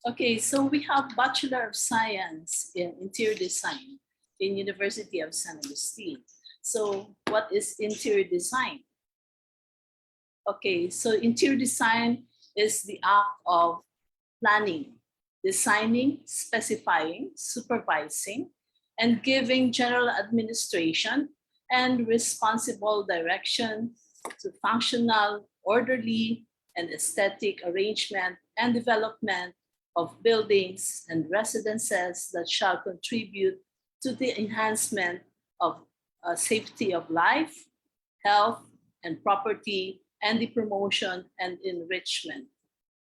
Okay, so we have Bachelor of Science in Interior Design in University of San Agustin. So what is interior design? Okay, so interior design is the act of planning, designing, specifying, supervising, and giving general administration and responsible direction to functional, orderly, and aesthetic arrangement and development of buildings and residences that shall contribute to the enhancement of safety of life, health, and property, and the promotion and enrichment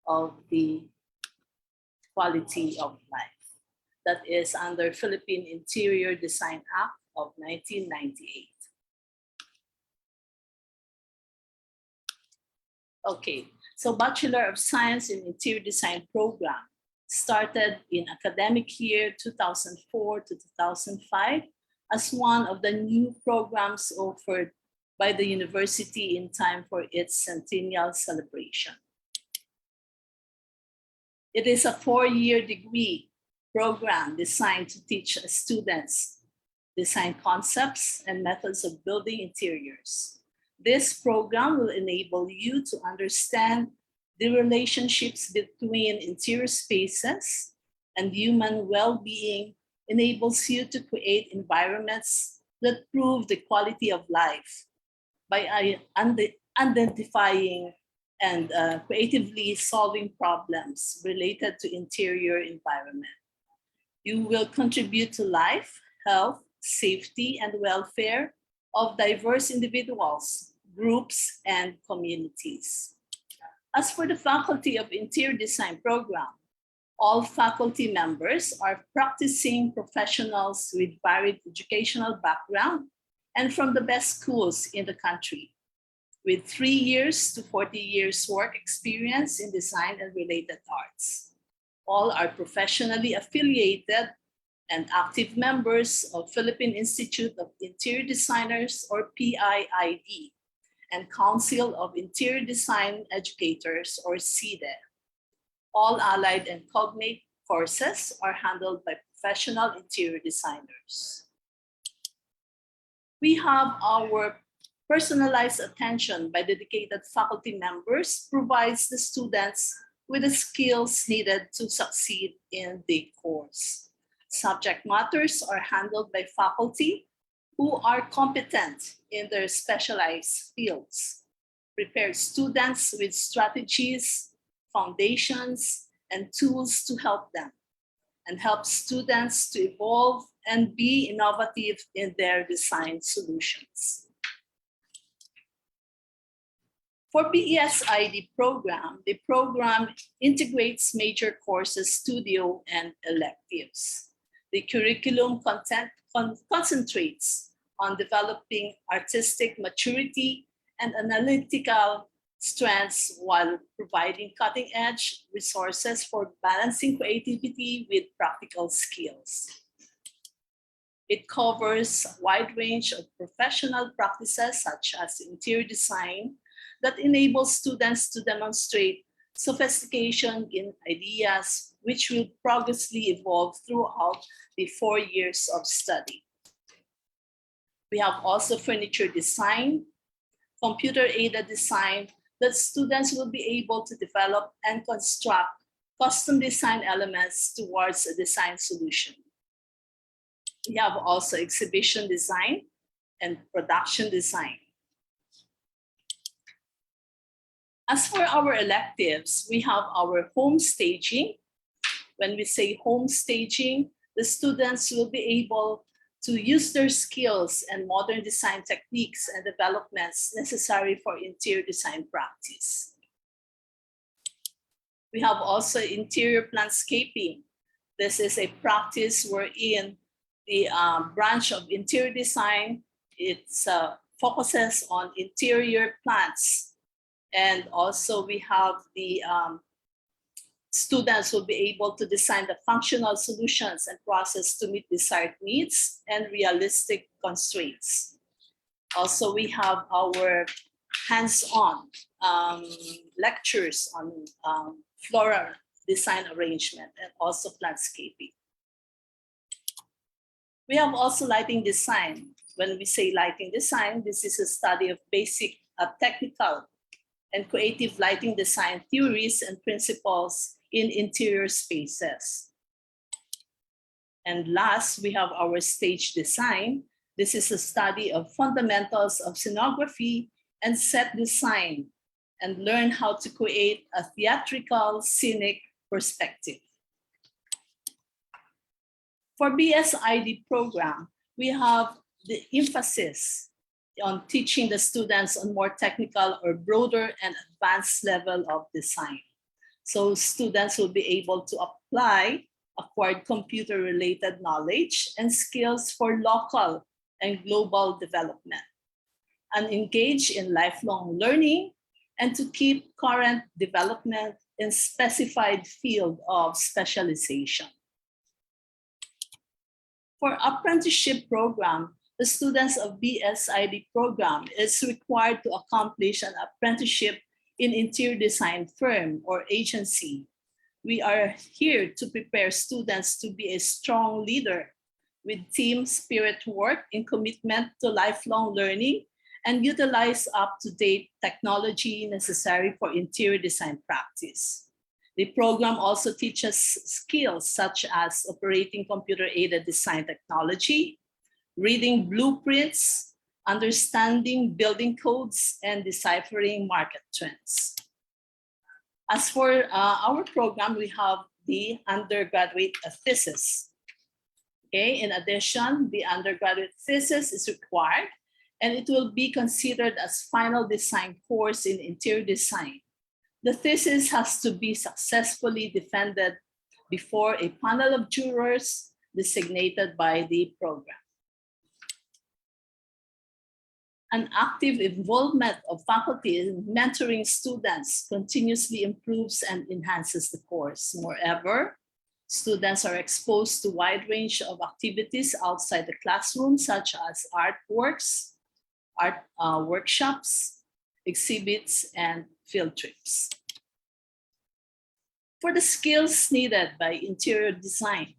of the quality of life. That is under Philippine Interior Design Act of 1998. Okay, so Bachelor of Science in Interior Design program started in academic year 2004 to 2005 as one of the new programs offered by the university in time for its centennial celebration. It is a 4-year degree program designed to teach students design concepts and methods of building interiors. This program will enable you to understand the relationships between interior spaces and human well-being, enables you to create environments that prove the quality of life by identifying and creatively solving problems related to interior environment. You will contribute to life, health, safety, and welfare of diverse individuals, groups, and communities. As for the Faculty of Interior Design program, all faculty members are practicing professionals with varied educational background and from the best schools in the country, with 3 years to 40 years work experience in design and related arts. All are professionally affiliated and active members of Philippine Institute of Interior Designers, or PIID, and Council of Interior Design Educators, or CIDE. All allied and cognate courses are handled by professional interior designers. We have our personalized attention by dedicated faculty members provides the students with the skills needed to succeed in the course. Subject matters are handled by faculty who are competent in their specialized fields, prepare students with strategies, foundations, and tools to help them, and help students to evolve and be innovative in their design solutions. For PESID program, the program integrates major courses, studio, and electives. The curriculum concentrates on developing artistic maturity and analytical strengths while providing cutting-edge resources for balancing creativity with practical skills. It covers a wide range of professional practices such as interior design that enables students to demonstrate sophistication in ideas which will progressively evolve throughout the 4 years of study. We have also furniture design, computer-aided design that students will be able to develop and construct custom design elements towards a design solution. We have also exhibition design and production design. As for our electives, we have our home staging. When we say home staging, the students will be able to use their skills and modern design techniques and developments necessary for interior design practice. We have also interior landscaping. This is a practice wherein the branch of interior design, it focuses on interior plants. And also we have the students will be able to design the functional solutions and process to meet desired needs and realistic constraints. Also, we have our hands-on lectures on design arrangement, and also landscaping. We have also lighting design. When we say lighting design, this is a study of basic technical and creative lighting design theories and principles in interior spaces. And last, we have our stage design. This is a study of fundamentals of scenography and set design, and learn how to create a theatrical, scenic perspective. For BSID program, we have the emphasis on teaching the students on more technical or broader and advanced level of design. So students will be able to apply acquired computer-related knowledge and skills for local and global development, and engage in lifelong learning, and to keep current development in specified field of specialization. For apprenticeship program, the students of BSID program is required to accomplish an apprenticeship in interior design firm or agency. We are here to prepare students to be a strong leader with team spirit work in commitment to lifelong learning and utilize up-to-date technology necessary for interior design practice. The program also teaches skills such as operating computer-aided design technology, reading blueprints, understanding building codes, and deciphering market trends. As for our program, we have the undergraduate thesis. Okay, in addition, the undergraduate thesis is required, and it will be considered as final design course in interior design. The thesis has to be successfully defended before a panel of jurors designated by the program. An active involvement of faculty in mentoring students continuously improves and enhances the course. Moreover, students are exposed to a wide range of activities outside the classroom, such as artworks, art workshops, exhibits, and field trips. For the skills needed by interior design,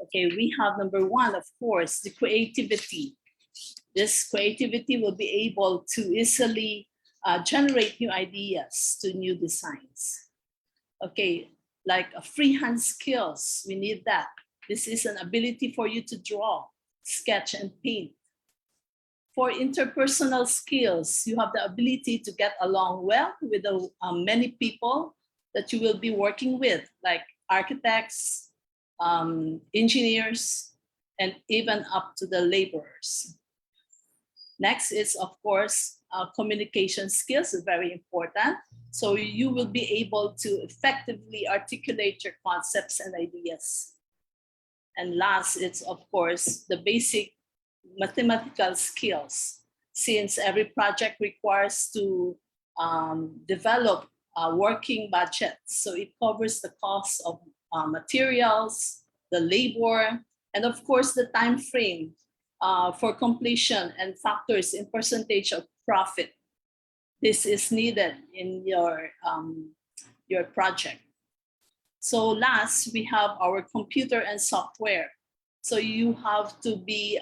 okay, we have number one, of course, the creativity. This creativity will be able to easily generate new ideas to new designs. Okay, like freehand skills, we need that. This is an ability for you to draw, sketch, and paint. For interpersonal skills, you have the ability to get along well with the many people that you will be working with, like architects, engineers, and even up to the laborers. Next is, of course, communication skills is very important. So you will be able to effectively articulate your concepts and ideas. And last, it's of course the basic mathematical skills, since every project requires to develop a working budget. So it covers the cost of materials, the labor, and of course the time frame for completion and factors in percentage of profit. This is needed in your project. So last, we have our computer and software. So you have to be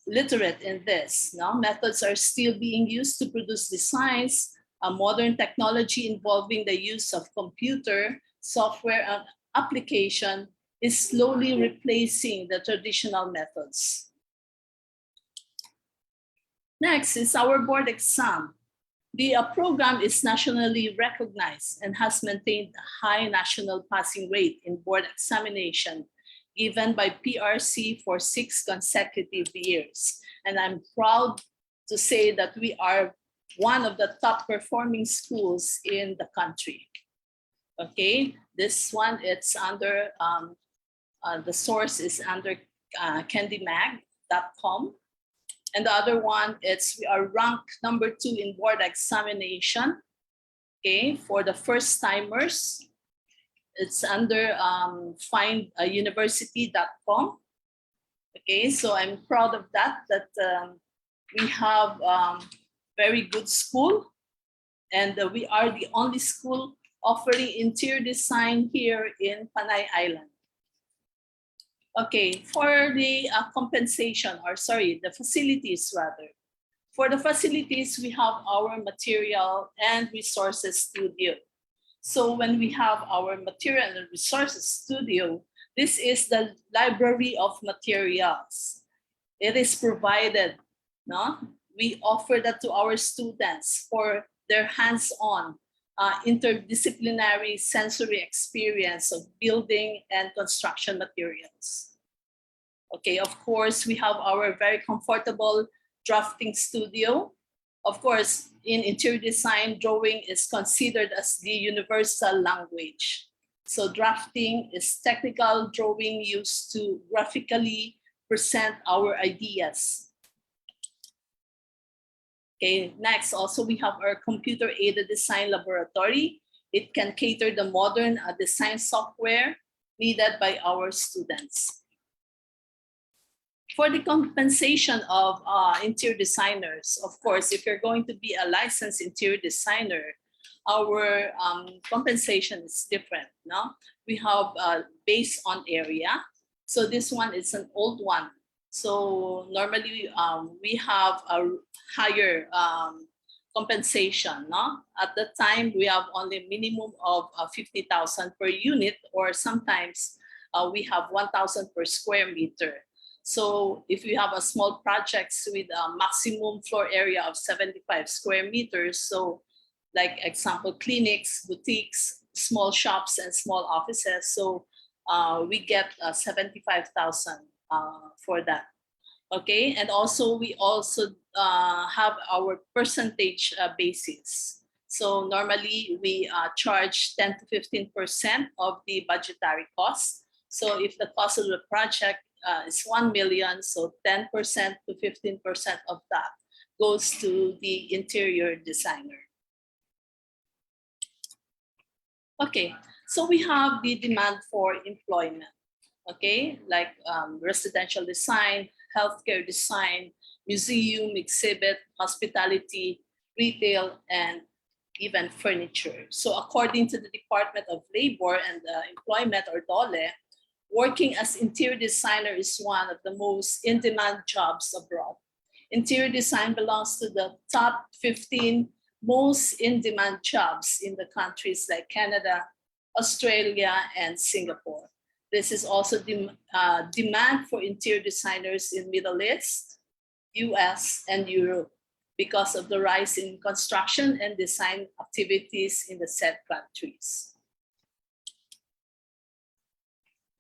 literate in this. No? Methods are still being used to produce designs. A modern technology involving the use of computer, software, and application is slowly replacing the traditional methods. Next is our board exam. The program is nationally recognized and has maintained a high national passing rate in board examination given by PRC for 6 consecutive years. And I'm proud to say that we are one of the top performing schools in the country. Okay, this one, it's under, the source is under candymag.com. And the other one, we are ranked number 2 in board examination, okay, for the first timers. It's under finduniversity.com. Okay, so I'm proud of that we have very good school, and we are the only school offering interior design here in Panay Island. Okay, for the compensation, or sorry, the facilities rather. For the facilities, we have our material and resources studio. So when we have our material and resources studio, this is the library of materials. It is provided, no? We offer that to our students for their hands-on interdisciplinary sensory experience of building and construction materials. Okay, of course, we have our very comfortable drafting studio. Of course, in interior design, drawing is considered as the universal language. So drafting is technical drawing used to graphically present our ideas. Okay, next, also we have our computer-aided design laboratory. It can cater the modern design software needed by our students. For the compensation of interior designers, of course, if you're going to be a licensed interior designer, our compensation is different. No? We have based on area. So this one is an old one. So normally we have a higher compensation. No? At the time, we have only a minimum of 50,000 per unit, or sometimes we have 1,000 per square meter. So if you have a small projects with a maximum floor area of 75 square meters, so like example, clinics, boutiques, small shops, and small offices, so we get 75,000 for that. Okay, and also we also have our percentage basis. So normally we charge 10 to 15% of the budgetary cost. So if the cost of the project is 1 million, so 10% to 15% of that goes to the interior designer. Okay, so we have the demand for employment, okay, like residential design, healthcare design, museum, exhibit, hospitality, retail, and even furniture. So according to the Department of Labor and Employment, or DOLE, working as interior designer is one of the most in-demand jobs abroad. Interior design belongs to the top 15 most in-demand jobs in the countries like Canada, Australia, and Singapore. This is also demand for interior designers in Middle East, US, and Europe because of the rise in construction and design activities in the said countries.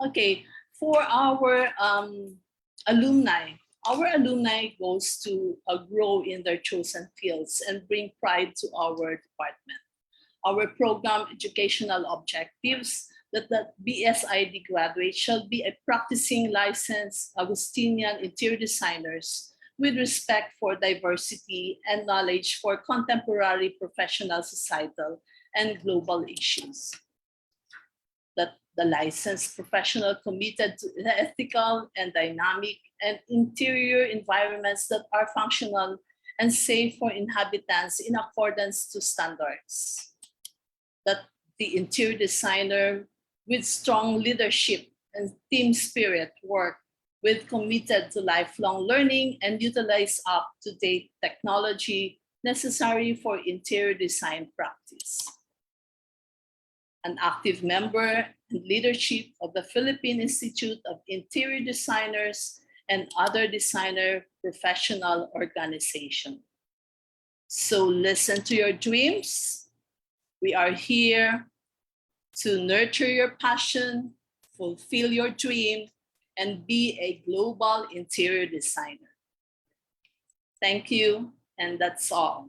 Okay, for our alumni goes to grow in their chosen fields and bring pride to our department. Our program educational objectives that the BSID graduates shall be a practicing licensed Augustinian interior designers with respect for diversity and knowledge for contemporary professional, societal, and global issues. That the licensed professional committed to ethical and dynamic and interior environments that are functional and safe for inhabitants in accordance to standards. That the interior designer with strong leadership and team spirit work with committed to lifelong learning and utilize up-to-date technology necessary for interior design practice. An active member and leadership of the Philippine Institute of Interior Designers and other designer professional organization. So listen to your dreams. We are here to nurture your passion, fulfill your dream, and be a global interior designer. Thank you, and that's all.